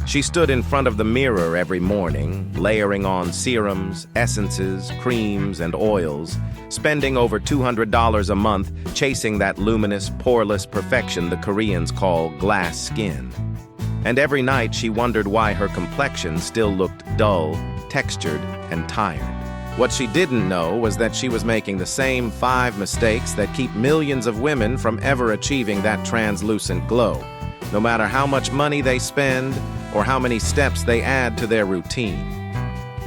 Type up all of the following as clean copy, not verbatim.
She stood in front of the mirror every morning, layering on serums, essences, creams, and oils, spending over $200 a month chasing that luminous, poreless perfection the Koreans call glass skin. And every night she wondered why her complexion still looked dull, textured, and tired. What she didn't know was that she was making the same 5 mistakes that keep millions of women from ever achieving that translucent glow, no matter how much money they spend or how many steps they add to their routine.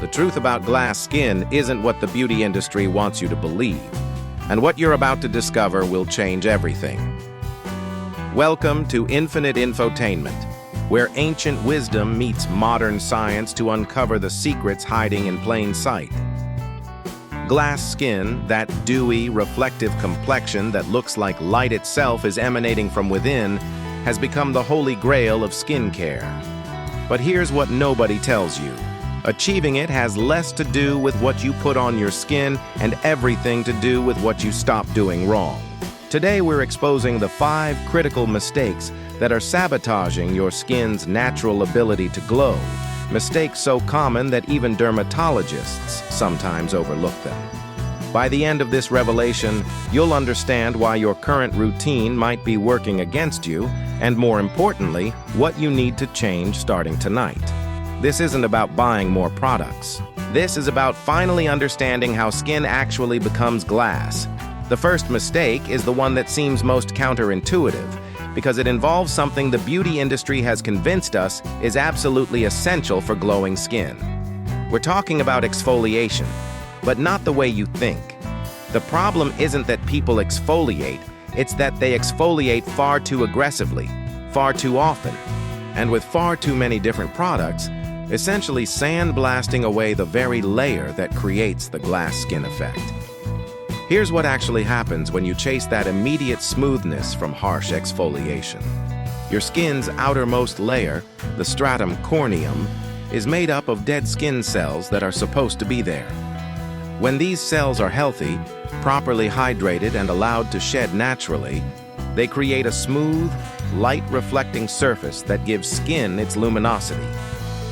The truth about glass skin isn't what the beauty industry wants you to believe, and what you're about to discover will change everything. Welcome to Infinite Infotainment, where ancient wisdom meets modern science to uncover the secrets hiding in plain sight. Glass skin, that dewy, reflective complexion that looks like light itself is emanating from within, has become the holy grail of skincare. But here's what nobody tells you. Achieving it has less to do with what you put on your skin and everything to do with what you stop doing wrong. Today we're exposing the 5 critical mistakes that are sabotaging your skin's natural ability to glow. Mistakes so common that even dermatologists sometimes overlook them. By the end of this revelation, you'll understand why your current routine might be working against you, and more importantly, what you need to change starting tonight. This isn't about buying more products. This is about finally understanding how skin actually becomes glass. The first mistake is the one that seems most counterintuitive, because it involves something the beauty industry has convinced us is absolutely essential for glowing skin. We're talking about exfoliation, but not the way you think. The problem isn't that people exfoliate, it's that they exfoliate far too aggressively, far too often, and with far too many different products, essentially sandblasting away the very layer that creates the glass skin effect. Here's what actually happens when you chase that immediate smoothness from harsh exfoliation. Your skin's outermost layer, the stratum corneum, is made up of dead skin cells that are supposed to be there. When these cells are healthy, properly hydrated and allowed to shed naturally, they create a smooth, light-reflecting surface that gives skin its luminosity.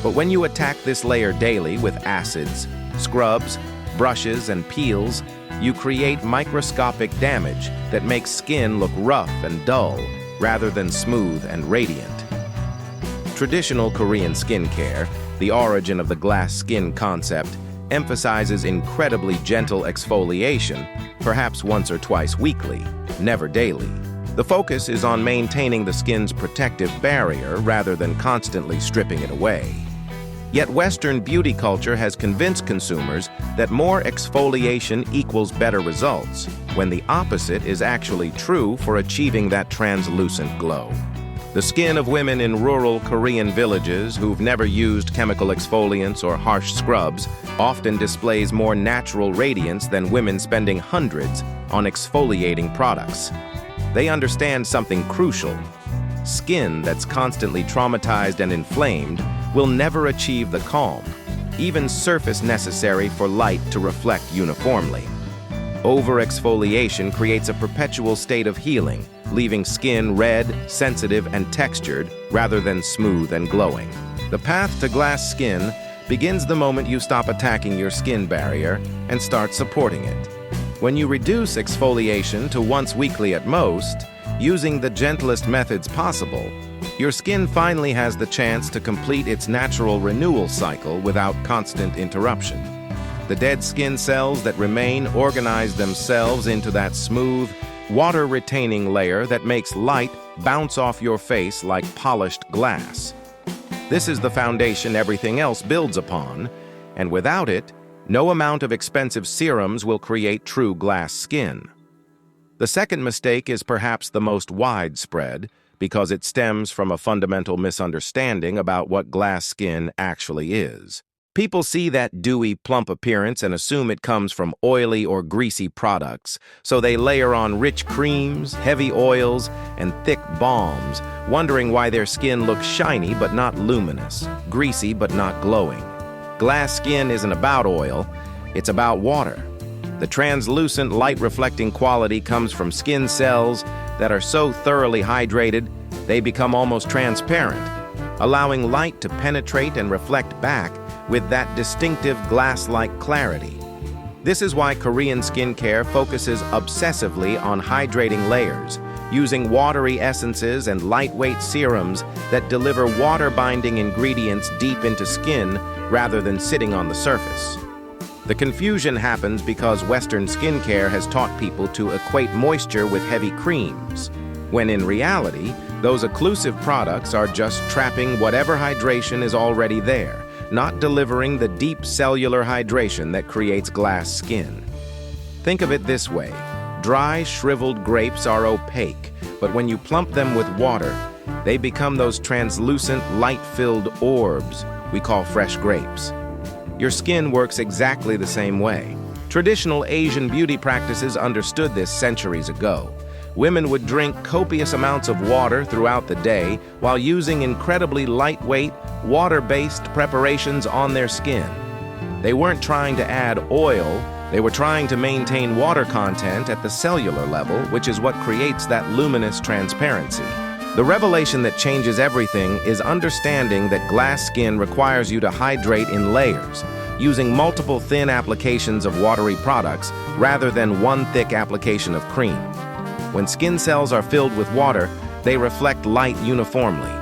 But when you attack this layer daily with acids, scrubs, brushes, and peels, you create microscopic damage that makes skin look rough and dull rather than smooth and radiant. Traditional Korean skincare, the origin of the glass skin concept, emphasizes incredibly gentle exfoliation, perhaps once or twice weekly, never daily. The focus is on maintaining the skin's protective barrier rather than constantly stripping it away. Yet Western beauty culture has convinced consumers that more exfoliation equals better results, when the opposite is actually true for achieving that translucent glow. The skin of women in rural Korean villages who've never used chemical exfoliants or harsh scrubs often displays more natural radiance than women spending hundreds on exfoliating products. They understand something crucial. Skin that's constantly traumatized and inflamed will never achieve the calm, even surface necessary for light to reflect uniformly. Over-exfoliation creates a perpetual state of healing, leaving skin red, sensitive, and textured rather than smooth and glowing. The path to glass skin begins the moment you stop attacking your skin barrier and start supporting it. When you reduce exfoliation to once weekly at most, using the gentlest methods possible, your skin finally has the chance to complete its natural renewal cycle without constant interruption. The dead skin cells that remain organize themselves into that smooth, water-retaining layer that makes light bounce off your face like polished glass. This is the foundation everything else builds upon, and without it, no amount of expensive serums will create true glass skin. The second mistake is perhaps the most widespread because it stems from a fundamental misunderstanding about what glass skin actually is. People see that dewy, plump appearance and assume it comes from oily or greasy products, so they layer on rich creams, heavy oils, and thick balms, wondering why their skin looks shiny but not luminous, greasy but not glowing. Glass skin isn't about oil, it's about water. The translucent, light-reflecting quality comes from skin cells that are so thoroughly hydrated, they become almost transparent. allowing light to penetrate and reflect back with that distinctive glass-like clarity. This is why Korean skincare focuses obsessively on hydrating layers, using watery essences and lightweight serums that deliver water-binding ingredients deep into skin rather than sitting on the surface. The confusion happens because Western skincare has taught people to equate moisture with heavy creams, when in reality, those occlusive products are just trapping whatever hydration is already there, not delivering the deep cellular hydration that creates glass skin. Think of it this way. Dry, shriveled grapes are opaque, but when you plump them with water, they become those translucent, light-filled orbs we call fresh grapes. Your skin works exactly the same way. Traditional Asian beauty practices understood this centuries ago. Women would drink copious amounts of water throughout the day while using incredibly lightweight, water-based preparations on their skin. They weren't trying to add oil, they were trying to maintain water content at the cellular level, which is what creates that luminous transparency. The revelation that changes everything is understanding that glass skin requires you to hydrate in layers, using multiple thin applications of watery products rather than one thick application of cream. When skin cells are filled with water, they reflect light uniformly.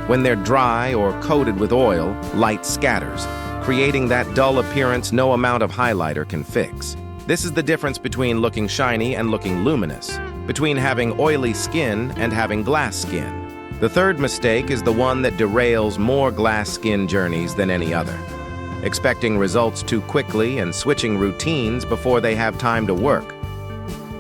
When they're dry or coated with oil, light scatters, creating that dull appearance no amount of highlighter can fix. This is the difference between looking shiny and looking luminous, between having oily skin and having glass skin. The third mistake is the one that derails more glass skin journeys than any other. Expecting results too quickly and switching routines before they have time to work.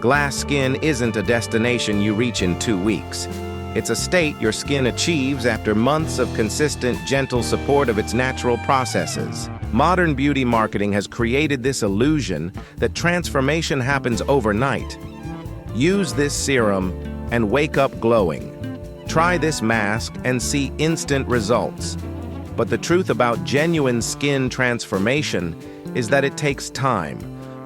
Glass skin isn't a destination you reach in 2 weeks. It's a state your skin achieves after months of consistent, gentle support of its natural processes. Modern beauty marketing has created this illusion that transformation happens overnight. Use this serum and wake up glowing. Try this mask and see instant results. But the truth about genuine skin transformation is that it takes time.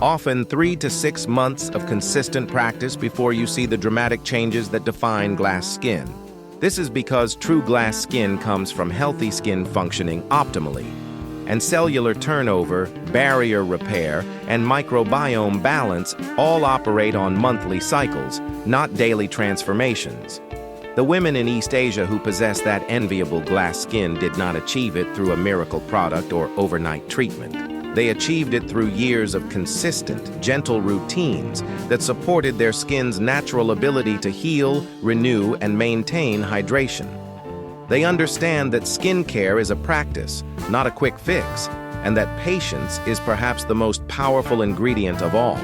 Often 3 to 6 months of consistent practice before you see the dramatic changes that define glass skin. This is because true glass skin comes from healthy skin functioning optimally, and cellular turnover, barrier repair, and microbiome balance all operate on monthly cycles, not daily transformations. The women in East Asia who possess that enviable glass skin did not achieve it through a miracle product or overnight treatment. They achieved it through years of consistent, gentle routines that supported their skin's natural ability to heal, renew, and maintain hydration. They understand that skincare is a practice, not a quick fix, and that patience is perhaps the most powerful ingredient of all.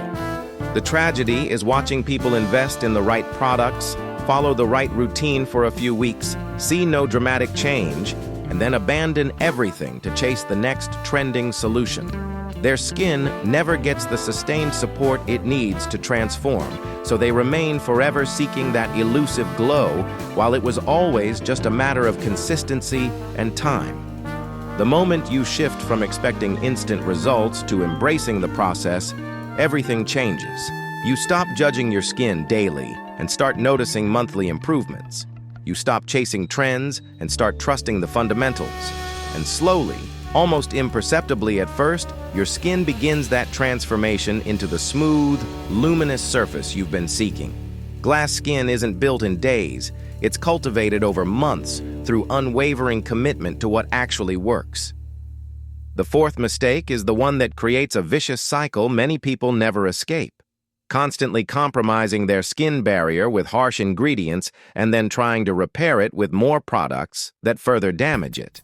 The tragedy is watching people invest in the right products, follow the right routine for a few weeks, see no dramatic change, and then abandon everything to chase the next trending solution. Their skin never gets the sustained support it needs to transform, so they remain forever seeking that elusive glow, while it was always just a matter of consistency and time. The moment you shift from expecting instant results to embracing the process, everything changes. You stop judging your skin daily and start noticing monthly improvements. You stop chasing trends and start trusting the fundamentals. And slowly, almost imperceptibly at first, your skin begins that transformation into the smooth, luminous surface you've been seeking. Glass skin isn't built in days. It's cultivated over months through unwavering commitment to what actually works. The fourth mistake is the one that creates a vicious cycle many people never escape. Constantly compromising their skin barrier with harsh ingredients and then trying to repair it with more products that further damage it.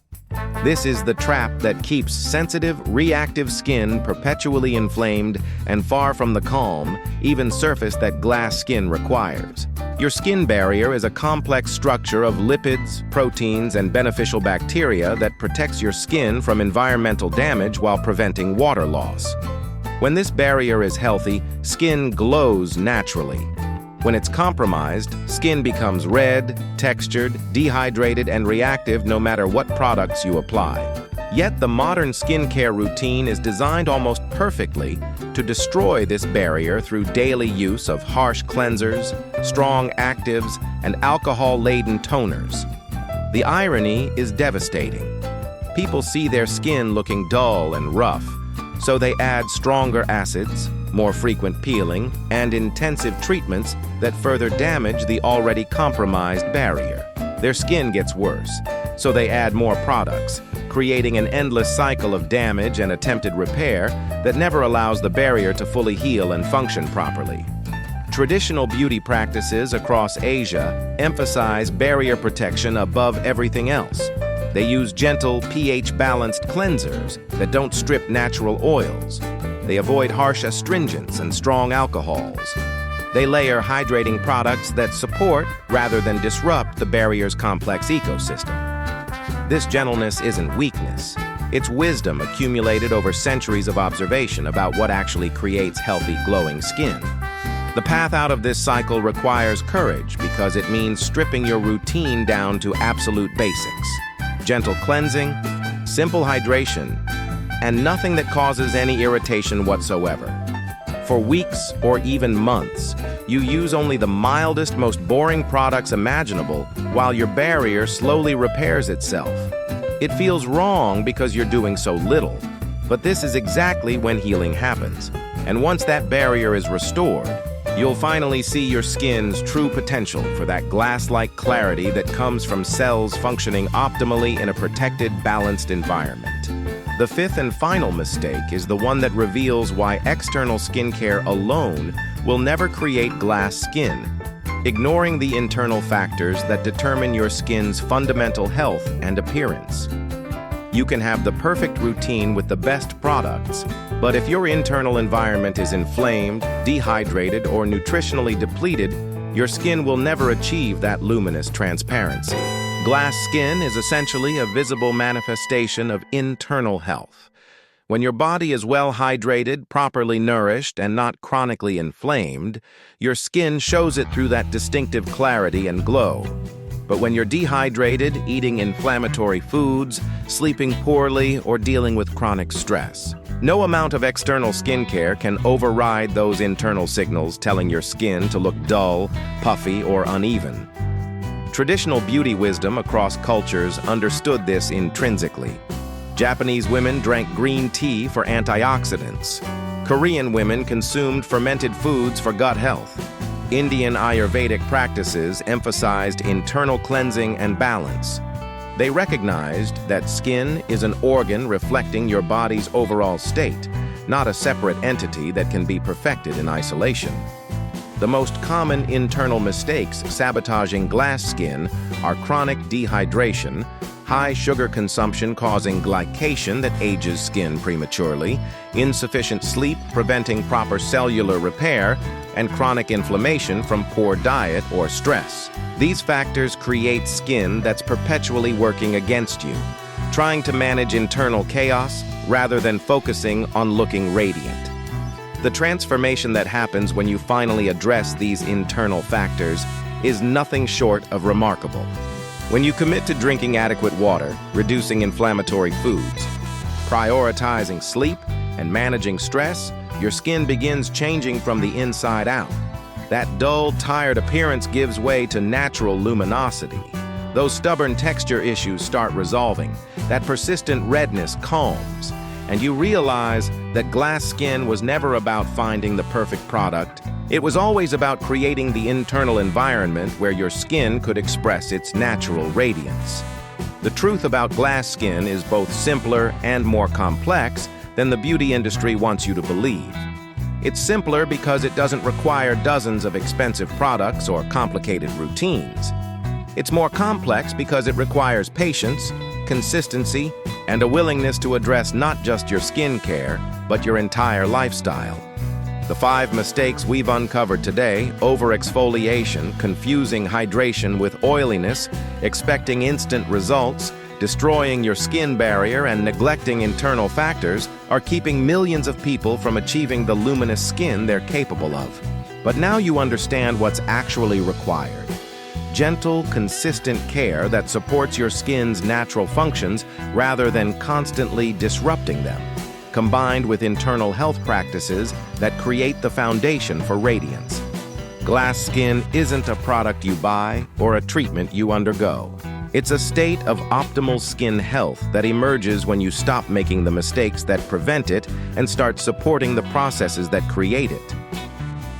This is the trap that keeps sensitive, reactive skin perpetually inflamed and far from the calm, even surface that glass skin requires. Your skin barrier is a complex structure of lipids, proteins, and beneficial bacteria that protects your skin from environmental damage while preventing water loss. When this barrier is healthy, skin glows naturally. When it's compromised, skin becomes red, textured, dehydrated, and reactive no matter what products you apply. Yet the modern skincare routine is designed almost perfectly to destroy this barrier through daily use of harsh cleansers, strong actives, and alcohol-laden toners. The irony is devastating. People see their skin looking dull and rough, so they add stronger acids, more frequent peeling, and intensive treatments that further damage the already compromised barrier. Their skin gets worse, so they add more products, creating an endless cycle of damage and attempted repair that never allows the barrier to fully heal and function properly. Traditional beauty practices across Asia emphasize barrier protection above everything else. They use gentle, pH-balanced cleansers that don't strip natural oils. They avoid harsh astringents and strong alcohols. They layer hydrating products that support rather than disrupt the barrier's complex ecosystem. This gentleness isn't weakness. It's wisdom accumulated over centuries of observation about what actually creates healthy, glowing skin. The path out of this cycle requires courage because it means stripping your routine down to absolute basics. Gentle cleansing, simple hydration, and nothing that causes any irritation whatsoever. For weeks or even months, you use only the mildest, most boring products imaginable while your barrier slowly repairs itself. It feels wrong because you're doing so little, but this is exactly when healing happens. And once that barrier is restored, you'll finally see your skin's true potential for that glass-like clarity that comes from cells functioning optimally in a protected, balanced environment. The fifth and final mistake is the one that reveals why external skincare alone will never create glass skin, ignoring the internal factors that determine your skin's fundamental health and appearance. You can have the perfect routine with the best products, but if your internal environment is inflamed, dehydrated, or nutritionally depleted, your skin will never achieve that luminous transparency. Glass skin is essentially a visible manifestation of internal health. When your body is well hydrated, properly nourished, and not chronically inflamed, your skin shows it through that distinctive clarity and glow. But when you're dehydrated, eating inflammatory foods, sleeping poorly, or dealing with chronic stress, no amount of external skincare can override those internal signals telling your skin to look dull, puffy, or uneven. Traditional beauty wisdom across cultures understood this intrinsically. Japanese women drank green tea for antioxidants. Korean women consumed fermented foods for gut health. Indian Ayurvedic practices emphasized internal cleansing and balance. They recognized that skin is an organ reflecting your body's overall state, not a separate entity that can be perfected in isolation. The most common internal mistakes sabotaging glass skin are chronic dehydration, high sugar consumption causing glycation that ages skin prematurely, insufficient sleep preventing proper cellular repair, and chronic inflammation from poor diet or stress. These factors create skin that's perpetually working against you, trying to manage internal chaos rather than focusing on looking radiant. The transformation that happens when you finally address these internal factors is nothing short of remarkable. When you commit to drinking adequate water, reducing inflammatory foods, prioritizing sleep, and managing stress, your skin begins changing from the inside out. That dull, tired appearance gives way to natural luminosity. Those stubborn texture issues start resolving. That persistent redness calms. And you realize that glass skin was never about finding the perfect product. It was always about creating the internal environment where your skin could express its natural radiance. The truth about glass skin is both simpler and more complex than the beauty industry wants you to believe. It's simpler because it doesn't require dozens of expensive products or complicated routines. It's more complex because it requires patience, consistency, and a willingness to address not just your skincare, but your entire lifestyle. The 5 mistakes we've uncovered today, overexfoliation, confusing hydration with oiliness, expecting instant results, destroying your skin barrier, and neglecting internal factors, are keeping millions of people from achieving the luminous skin they're capable of. But now you understand what's actually required. Gentle, consistent care that supports your skin's natural functions rather than constantly disrupting them, combined with internal health practices that create the foundation for radiance. Glass skin isn't a product you buy or a treatment you undergo. It's a state of optimal skin health that emerges when you stop making the mistakes that prevent it and start supporting the processes that create it.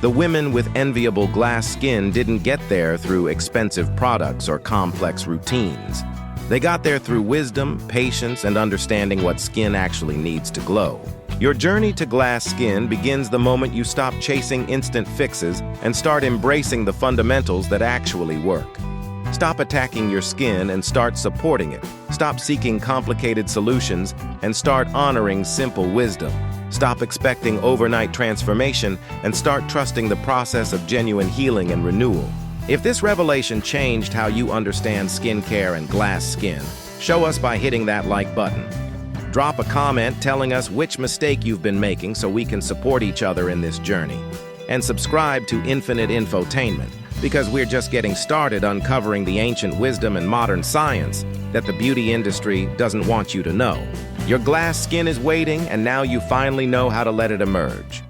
The women with enviable glass skin didn't get there through expensive products or complex routines. They got there through wisdom, patience, and understanding what skin actually needs to glow. Your journey to glass skin begins the moment you stop chasing instant fixes and start embracing the fundamentals that actually work. Stop attacking your skin and start supporting it. Stop seeking complicated solutions and start honoring simple wisdom. Stop expecting overnight transformation and start trusting the process of genuine healing and renewal. If this revelation changed how you understand skincare and glass skin, show us by hitting that like button. Drop a comment telling us which mistake you've been making so we can support each other in this journey. And subscribe to Infinite Infotainment, because we're just getting started uncovering the ancient wisdom and modern science that the beauty industry doesn't want you to know. Your glass skin is waiting, and now you finally know how to let it emerge.